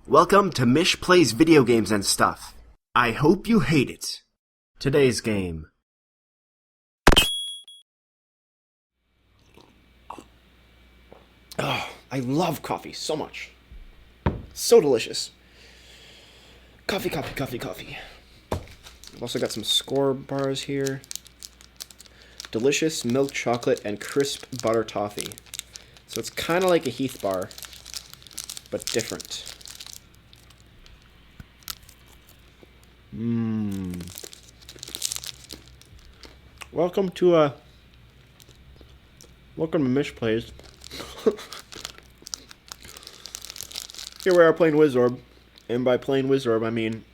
Welcome to MyshPlays Video Games and Stuff. I hope you hate it. Today's game. Oh, I love coffee so much. So delicious. Coffee, coffee, coffee, coffee. I've also got some score bars here. Delicious milk chocolate and crisp butter toffee. So it's kind of like a Heath bar, but different. Welcome to MyshPlays. Here we are playing Wizorb, and by playing Wizorb I mean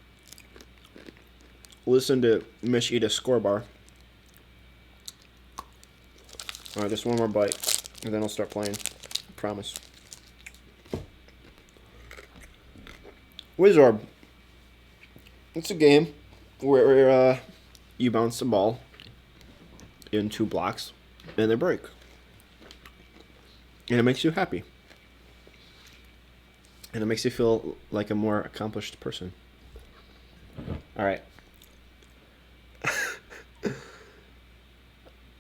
listen to Mish eat a score bar. Alright, just one more bite, and then I'll start playing. I promise. Wizorb. It's a game where you bounce a ball into blocks, and they break. And it makes you happy. And it makes you feel like a more accomplished person. Alright.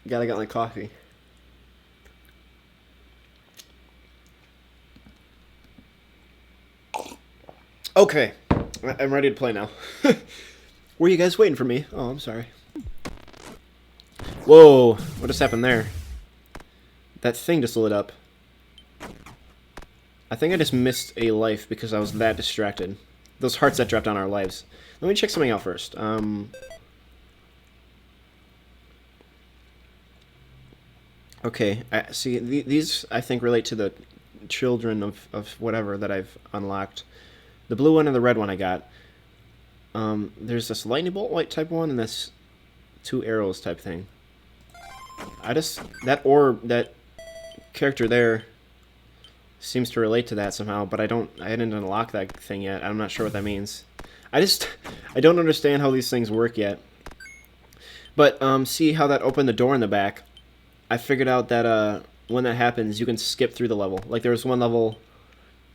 Gotta get my coffee. Okay. I'm ready to play now. Were you guys waiting for me? Oh, I'm sorry. Whoa. What just happened there? That thing just lit up. I think I just missed a life because I was that distracted. Those hearts that dropped down our lives. Let me check something out first. Okay, see, these I think relate to the children of whatever that I've unlocked. The blue one and the red one I got. There's this lightning bolt light type one and this two arrows type thing. That orb, that character there seems to relate to that somehow, but I didn't unlock that thing yet. I'm not sure what that means. I don't understand how these things work yet. But see how that opened the door in the back? I figured out that when that happens, you can skip through the level. Like there was one level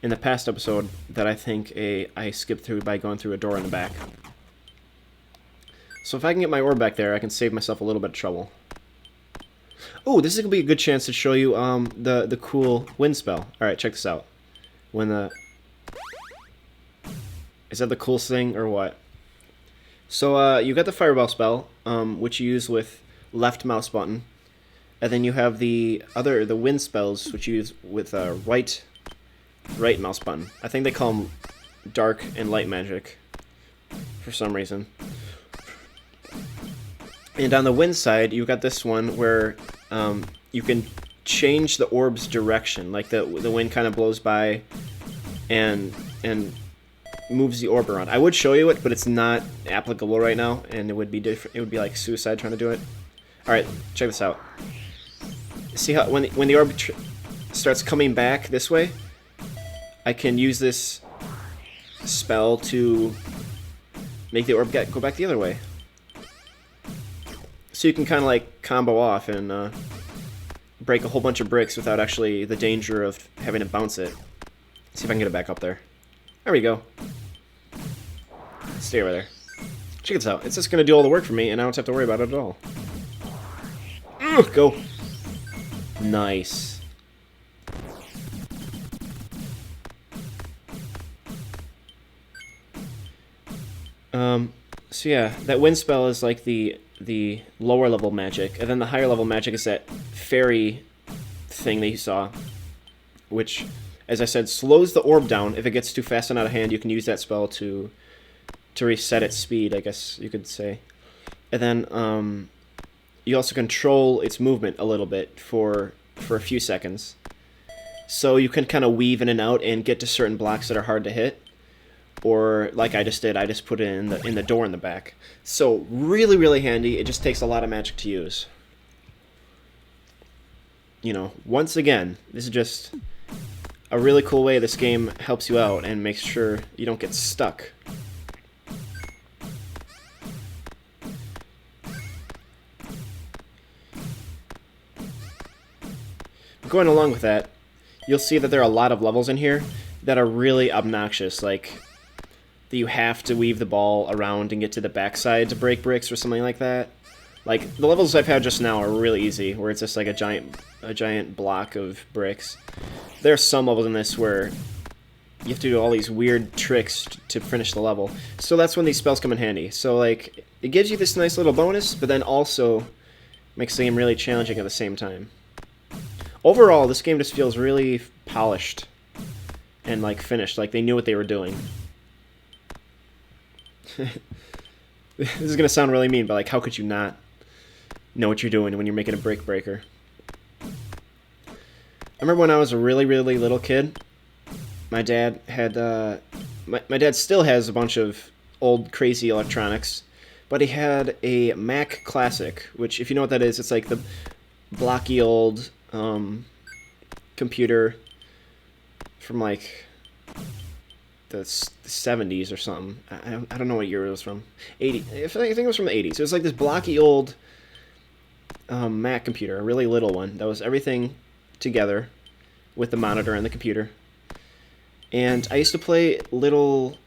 in the past episode that I think I skipped through by going through a door in the back. So if I can get my orb back there, I can save myself a little bit of trouble. Oh, this is gonna be a good chance to show you the cool wind spell. All right, check this out. Is that the coolest thing or what? So you got the fireball spell, which you use with left mouse button, and then you have the wind spells, which you use with right mouse button. I think they call them dark and light magic for some reason. And on the wind side, you've got this one where you can change the orb's direction. Like the wind kind of blows by and moves the orb around. I would show you it, but it's not applicable right now, and it would be different. It would be like suicide trying to do it. All right, check this out. See how when the orb starts coming back this way, I can use this spell to make the orb go back the other way. So you can kind of like combo off and break a whole bunch of bricks without actually the danger of having to bounce it. See if I can get it back up there. There we go. Stay over there. Check this out. It's just going to do all the work for me, and I don't have to worry about it at all. Go. Nice. So yeah, that wind spell is like the lower level magic, and then the higher level magic is that fairy thing that you saw, which, as I said, slows the orb down. If it gets too fast and out of hand, you can use that spell to reset its speed, I guess you could say. And then you also control its movement a little bit for a few seconds. So you can kind of weave in and out and get to certain blocks that are hard to hit. Or, like I just did, I just put it in the door in the back. So, really, really handy. It just takes a lot of magic to use. You know, once again, this is just a really cool way this game helps you out and makes sure you don't get stuck. Going along with that, you'll see that there are a lot of levels in here that are really obnoxious, like that you have to weave the ball around and get to the backside to break bricks or something like that. Like, the levels I've had just now are really easy, where it's just like a giant block of bricks. There are some levels in this where you have to do all these weird tricks to finish the level. So that's when these spells come in handy. So, like, it gives you this nice little bonus, but then also makes the game really challenging at the same time. Overall, this game just feels really polished and, like, finished. Like, they knew what they were doing. This is gonna sound really mean, but, like, how could you not know what you're doing when you're making a brick breaker? I remember when I was a really, really little kid, my dad had, my dad still has a bunch of old crazy electronics, but he had a Mac Classic, which, if you know what that is, it's like the blocky old computer from like the 70s or something. I don't know what year it was from. 80. I think it was from the 80s. It was like this blocky old Mac computer, a really little one that was everything together with the monitor and the computer. And I used to play little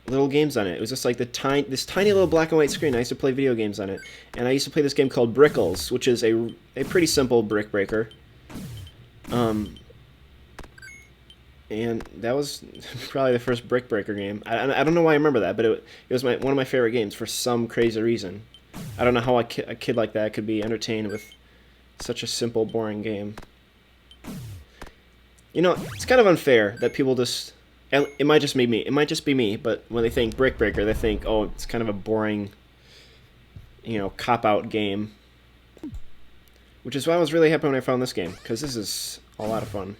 games on it. It was just like this tiny little black and white screen. I used to play video games on it. And I used to play this game called Brickles, which is a pretty simple brick breaker. And that was probably the first brick breaker game. I don't know why I remember that, but it was one of my favorite games for some crazy reason. I don't know how a kid like that could be entertained with such a simple, boring game. You know, it's kind of unfair that people just... It might just be me, but when they think brick breaker, they think, oh, it's kind of a boring, you know, cop-out game. Which is why I was really happy when I found this game, because this is a lot of fun.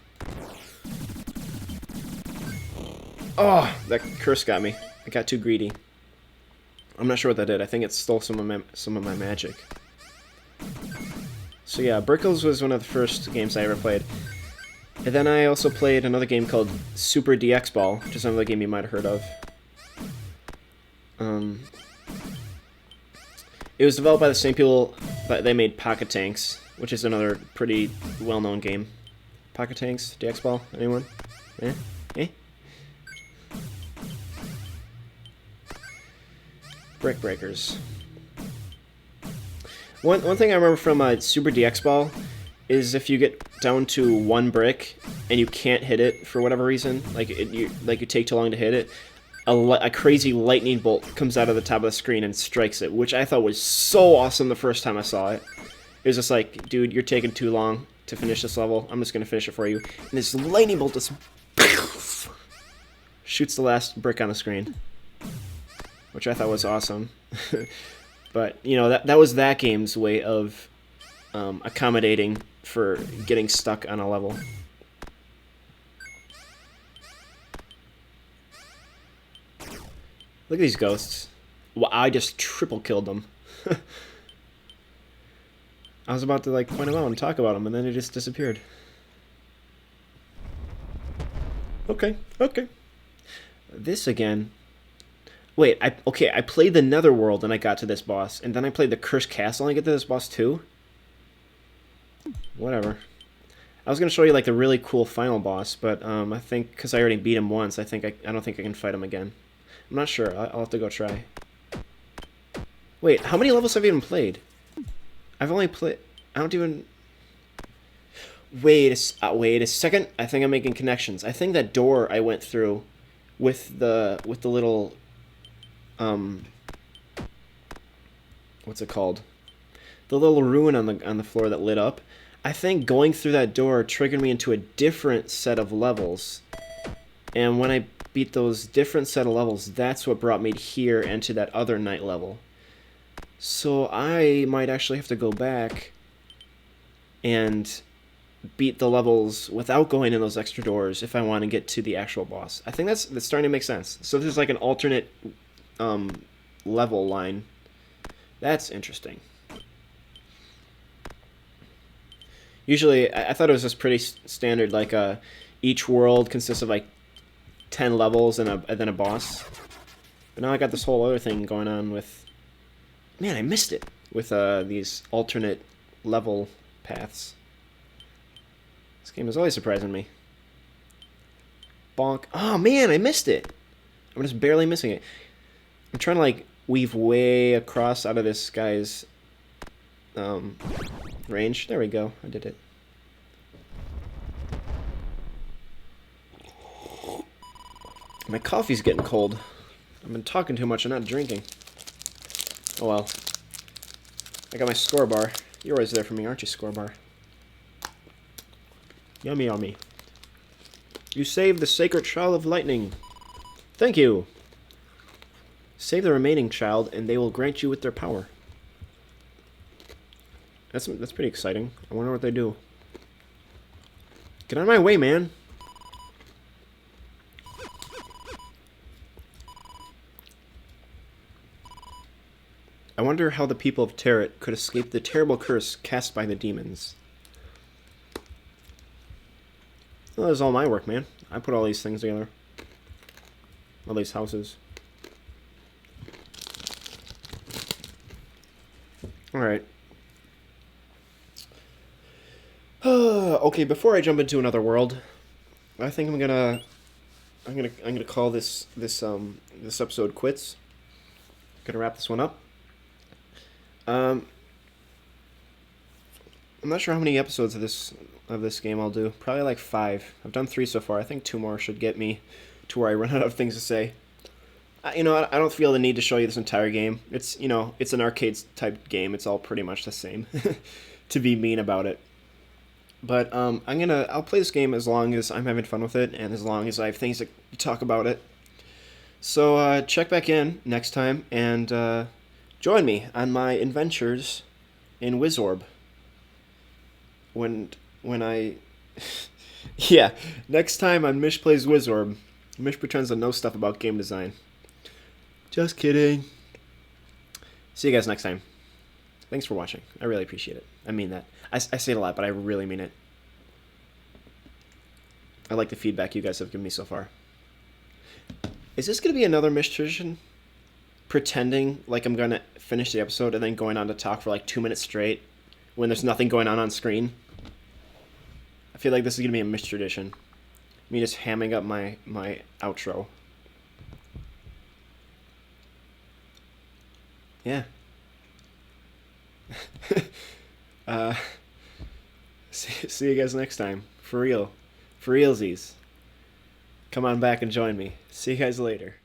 Oh, that curse got me. I got too greedy. I'm not sure what that did. I think it stole some of my magic. So yeah, Brickles was one of the first games I ever played. And then I also played another game called Super DX Ball, which is another game you might have heard of. It was developed by the same people that they made Pocket Tanks, which is another pretty well-known game. Pocket Tanks, DX Ball, anyone? Eh? Eh? Brick breakers. One thing I remember from Super DX Ball is if you get down to one brick and you can't hit it for whatever reason, like you take too long to hit it, a crazy lightning bolt comes out of the top of the screen and strikes it, which I thought was so awesome the first time I saw it. It was just like, dude, you're taking too long to finish this level. I'm just gonna finish it for you. And this lightning bolt just shoots the last brick on the screen, which I thought was awesome. But you know, that was that game's way of accommodating for getting stuck on a level. Look at these ghosts. Well, I just triple killed them. I was about to like point them out and talk about them, and then they just disappeared. Okay. This again. Wait, I played the Netherworld and I got to this boss, and then I played the Cursed Castle and I get to this boss too? Whatever. I was gonna show you like the really cool final boss, but I think because I already beat him once, I don't think I can fight him again. I'm not sure. I'll have to go try. Wait, how many levels have you even played? I've only played... I don't even... Wait a second. I think I'm making connections. I think that door I went through with the little... what's it called? The little ruin on the floor that lit up. I think going through that door triggered me into a different set of levels. And when I beat those different set of levels, that's what brought me here and to that other night level. So I might actually have to go back and beat the levels without going in those extra doors if I want to get to the actual boss. I think that's starting to make sense. So there's like an alternate level line. That's interesting. Usually, I thought it was just pretty standard, like each world consists of like 10 levels and then a boss. But now I got this whole other thing going on with... Man, I missed it! With these alternate level paths. This game is always surprising me. Bonk. Oh, man, I missed it. I'm just barely missing it. I'm trying to, like, weave way across out of this guy's range. There we go. I did it. My coffee's getting cold. I've been talking too much and not drinking. Oh well. I got my score bar. You're always there for me, aren't you, score bar? Yummy, yummy. You saved the sacred child of lightning. Thank you. Save the remaining child, and they will grant you with their power. That's pretty exciting. I wonder what they do. Get out of my way, man. I wonder how the people of Territ could escape the terrible curse cast by the demons. Well, that was all my work, man. I put all these things together. All these houses. Alright. Okay, before I jump into another world, I think I'm gonna call this episode quits. Gonna wrap this one up. I'm not sure how many episodes of this game I'll do. Probably like 5. I've done 3 so far. I think 2 more should get me to where I run out of things to say. I don't feel the need to show you this entire game. It's it's an arcade type game. It's all pretty much the same. To be mean about it. But I'll play this game as long as I'm having fun with it and as long as I have things to talk about it. So check back in next time and join me on my adventures in Wizorb. When I yeah, next time on MyshPlays Wizorb, Mysh pretends to know stuff about game design. Just kidding. See you guys next time. Thanks for watching. I really appreciate it. I mean that. I say it a lot, but I really mean it. I like the feedback you guys have given me so far. Is this going to be another Mysh tradition? Pretending like I'm going to finish the episode and then going on to talk for like 2 minutes straight when there's nothing going on screen? I feel like this is going to be a Mysh tradition. Me just hamming up my outro. Yeah. See you guys next time. For real. For realsies. Come on back and join me. See you guys later.